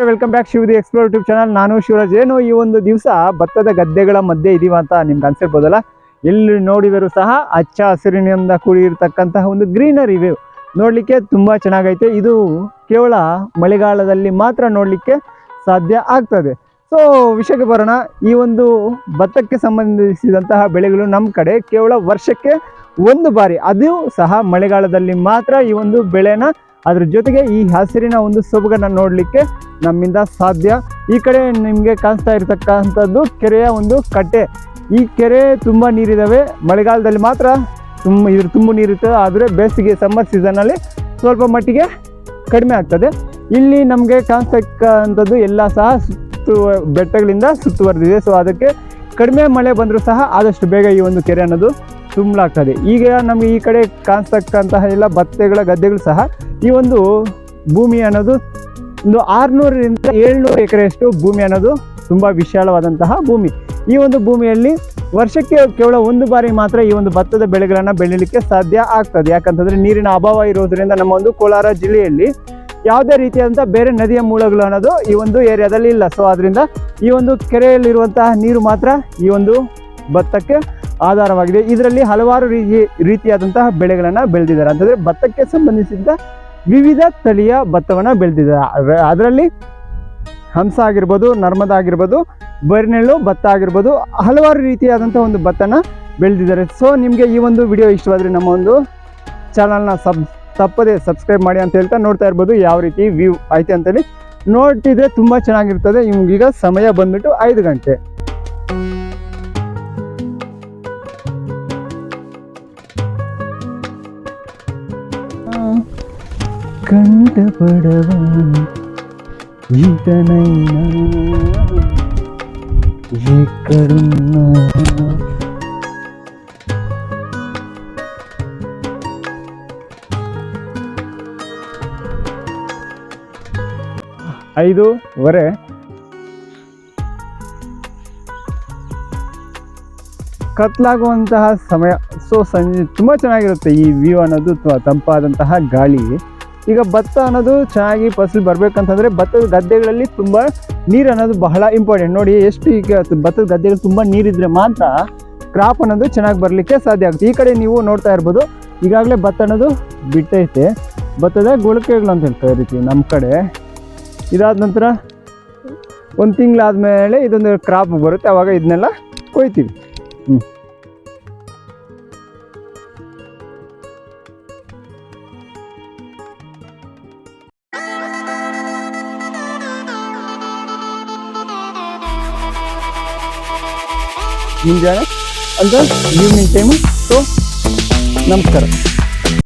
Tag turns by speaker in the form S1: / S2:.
S1: Welcome back ಶಿವದಿ explore YouTube channel. ನಾನು ಶಿವರಾಜ್. ಏನು ಈ ಒಂದು ದಿವಸ ಭತ್ತದ ಗದ್ದೆಗಳ ಮಧ್ಯೆ ಇದೀವ ಅಂತ ನಿಮ್ಗೆ ಅನ್ಸಿರ್ಬೋದಲ್ಲ. ಎಲ್ಲಿ ನೋಡಿದರೂ ಸಹ ಹಚ್ಚ ಹಸಿರಿನಿಂದ ಕೂಡಿರ್ತಕ್ಕಂತಹ ಒಂದು ಗ್ರೀನರಿ ವ್ಯೂ ನೋಡಲಿಕ್ಕೆ ತುಂಬ ಚೆನ್ನಾಗೈತೆ. ಇದು ಕೇವಲ ಮಳೆಗಾಲದಲ್ಲಿ ಮಾತ್ರ ನೋಡಲಿಕ್ಕೆ ಸಾಧ್ಯ ಆಗ್ತದೆ. ಸೊ ವಿಷಯಕ್ಕೆ ಬರೋಣ. ಈ ಒಂದು ಭತ್ತಕ್ಕೆ ಸಂಬಂಧಿಸಿದಂತಹ ಬೆಳೆಗಳು ನಮ್ಮ ಕಡೆ ಕೇವಲ ವರ್ಷಕ್ಕೆ ಒಂದು ಬಾರಿ, ಅದು ಸಹ ಮಳೆಗಾಲದಲ್ಲಿ ಮಾತ್ರ ಈ ಒಂದು ಬೆಳೆನ, ಅದ್ರ ಜೊತೆಗೆ ಈ ಹಸಿರಿನ ಒಂದು ಸೊಬಗನ್ನು ನೋಡಲಿಕ್ಕೆ ನಮ್ಮಿಂದ ಸಾಧ್ಯ. ಈ ಕಡೆ ನಿಮಗೆ ಕಾಣಿಸ್ತಾ ಇರತಕ್ಕಂಥದ್ದು ಕೆರೆಯ ಒಂದು ಕಟ್ಟೆ. ಈ ಕೆರೆ ತುಂಬ ನೀರಿದ್ದಾವೆ. ಮಳೆಗಾಲದಲ್ಲಿ ಮಾತ್ರ ತುಂಬ ನೀರಿರ್ತದೆ, ಆದರೆ ಬೇಸಿಗೆ ಸಮ್ಮರ್ ಸೀಸನಲ್ಲಿ ಸ್ವಲ್ಪ ಮಟ್ಟಿಗೆ ಕಡಿಮೆ ಆಗ್ತದೆ. ಇಲ್ಲಿ ನಮಗೆ ಕಾಣಿಸ್ತಕ್ಕಂಥದ್ದು ಎಲ್ಲ ಸಹ ಬೆಟ್ಟಗಳಿಂದ ಸುತ್ತುವರೆದಿದೆ. ಸೊ ಅದಕ್ಕೆ ಕಡಿಮೆ ಮಳೆ ಬಂದರೂ ಸಹ ಆದಷ್ಟು ಬೇಗ ಈ ಒಂದು ಕೆರೆ ಅನ್ನೋದು ತುಂಬಲಾಗ್ತದೆ. ಈಗ ನಮಗೆ ಈ ಕಡೆ ಕಾಣಿಸ್ತಕ್ಕಂತಹ ಎಲ್ಲ ಭತ್ತಗಳ ಗದ್ದೆಗಳು ಸಹ ಈ ಒಂದು ಭೂಮಿ ಅನ್ನೋದು ಒಂದು 600ರಿಂದ 700 ಎಕರೆಯಷ್ಟು ಭೂಮಿ ಅನ್ನೋದು ತುಂಬ ವಿಶಾಲವಾದಂತಹ ಭೂಮಿ. ಈ ಒಂದು ಭೂಮಿಯಲ್ಲಿ ವರ್ಷಕ್ಕೆ ಕೇವಲ ಒಂದು ಬಾರಿ ಮಾತ್ರ ಈ ಒಂದು ಭತ್ತದ ಬೆಳೆಗಳನ್ನು ಬೆಳೀಲಿಕ್ಕೆ ಸಾಧ್ಯ ಆಗ್ತದೆ. ಯಾಕಂತಂದರೆ ನೀರಿನ ಅಭಾವ ಇರೋದರಿಂದ ನಮ್ಮ ಒಂದು ಕೋಲಾರ ಜಿಲ್ಲೆಯಲ್ಲಿ ಯಾವುದೇ ರೀತಿಯಾದಂಥ ಬೇರೆ ನದಿಯ ಮೂಲಗಳು ಅನ್ನೋದು ಈ ಒಂದು ಏರಿಯಾದಲ್ಲಿ ಇಲ್ಲ. ಸೊ ಅದರಿಂದ ಈ ಒಂದು ಕೆರೆಯಲ್ಲಿರುವಂತಹ ನೀರು ಮಾತ್ರ ಈ ಒಂದು ಭತ್ತಕ್ಕೆ ಆಧಾರವಾಗಿದೆ. ಇದರಲ್ಲಿ ಹಲವಾರು ರೀತಿಯಾದಂತಹ ಬೆಳೆಗಳನ್ನು ಬೆಳೆದಿದ್ದಾರೆ. ಅಂತಂದರೆ ಭತ್ತಕ್ಕೆ ಸಂಬಂಧಿಸಿದ ವಿವಿಧ ತಳಿಯ ಭತ್ತವನ್ನು ಬೆಳೆದಿದ್ದಾರೆ. ಅದರಲ್ಲಿ ಹಂಸ ಆಗಿರ್ಬೋದು, ನರ್ಮದಾ ಆಗಿರ್ಬೋದು, ಬರಿನೆಳ್ಳು ಭತ್ತ ಆಗಿರ್ಬೋದು, ಹಲವಾರು ರೀತಿಯಾದಂಥ ಒಂದು ಭತ್ತನ ಬೆಳೆದಿದ್ದಾರೆ. ಸೊ ನಿಮಗೆ ಈ ಒಂದು ವಿಡಿಯೋ ಇಷ್ಟವಾದರೆ ನಮ್ಮ ಒಂದು ಚಾನಲ್ನ ತಪ್ಪದೆ ಸಬ್ಸ್ಕ್ರೈಬ್ ಮಾಡಿ ಅಂತ ಹೇಳ್ತಾ ನೋಡ್ತಾ ಇರ್ಬೋದು ಯಾವ ರೀತಿ ವ್ಯೂ ಐತೆ ಅಂತೇಳಿ. ನೋಡ್ತಿದ್ರೆ ತುಂಬ ಚೆನ್ನಾಗಿರ್ತದೆ. ಈಗ ಸಮಯ ಬಂದ್ಬಿಟ್ಟು 5 ಗಂಟೆ. ಕಂಡ ಪಡವ ಈತನೈನ ಎಕ್ಕಡುನ್ನ 5:15 ಕತ್ಲಾಗುವಂತಹ ಸಮಯ. ಸೊ ಸಂಜೆ ತುಂಬ ಚೆನ್ನಾಗಿರುತ್ತೆ ಈ ವ್ಯೂ ಅನ್ನೋದು, ತಂಪಾದಂತಹ ಗಾಳಿ. ಈಗ ಭತ್ತ ಅನ್ನೋದು ಚೆನ್ನಾಗಿ ಫಸಲು ಬರಬೇಕಂತಂದರೆ ಭತ್ತದ ಗದ್ದೆಗಳಲ್ಲಿ ತುಂಬ ನೀರು ಅನ್ನೋದು ಬಹಳ ಇಂಪಾರ್ಟೆಂಟ್. ನೋಡಿ ಎಷ್ಟು ಈಗ ಭತ್ತದ ಗದ್ದೆಗಳು ತುಂಬ ನೀರಿದ್ರೆ ಮಾತ್ರ ಕ್ರಾಪ್ ಅನ್ನೋದು ಚೆನ್ನಾಗಿ ಬರಲಿಕ್ಕೆ ಸಾಧ್ಯ ಆಗುತ್ತೆ. ಈ ಕಡೆ ನೀವು ನೋಡ್ತಾ ಇರ್ಬೋದು, ಈಗಾಗಲೇ ಭತ್ತ ಅನ್ನೋದು ಬಿಟ್ಟೈತೆ. ಭತ್ತದ ಗುಳಕೆಗಳು ಅಂತ ಹೇಳ್ತಾ ಇರ್ತೀವಿ ನಮ್ಮ ಕಡೆ. ಇದಾದ ನಂತರ 1 ತಿಂಗಳಾದಮೇಲೆ ಇದೊಂದು ಕ್ರಾಪ್ ಬರುತ್ತೆ, ಆವಾಗ ಇದನ್ನೆಲ್ಲ ಕೊಯ್ತೀವಿ. ಮುಂಜಾನೆ ಅಂದರೆ ಈವ್ನಿಂಗ್ ಟೈಮು. ಸೊ ನಮಸ್ಕಾರ.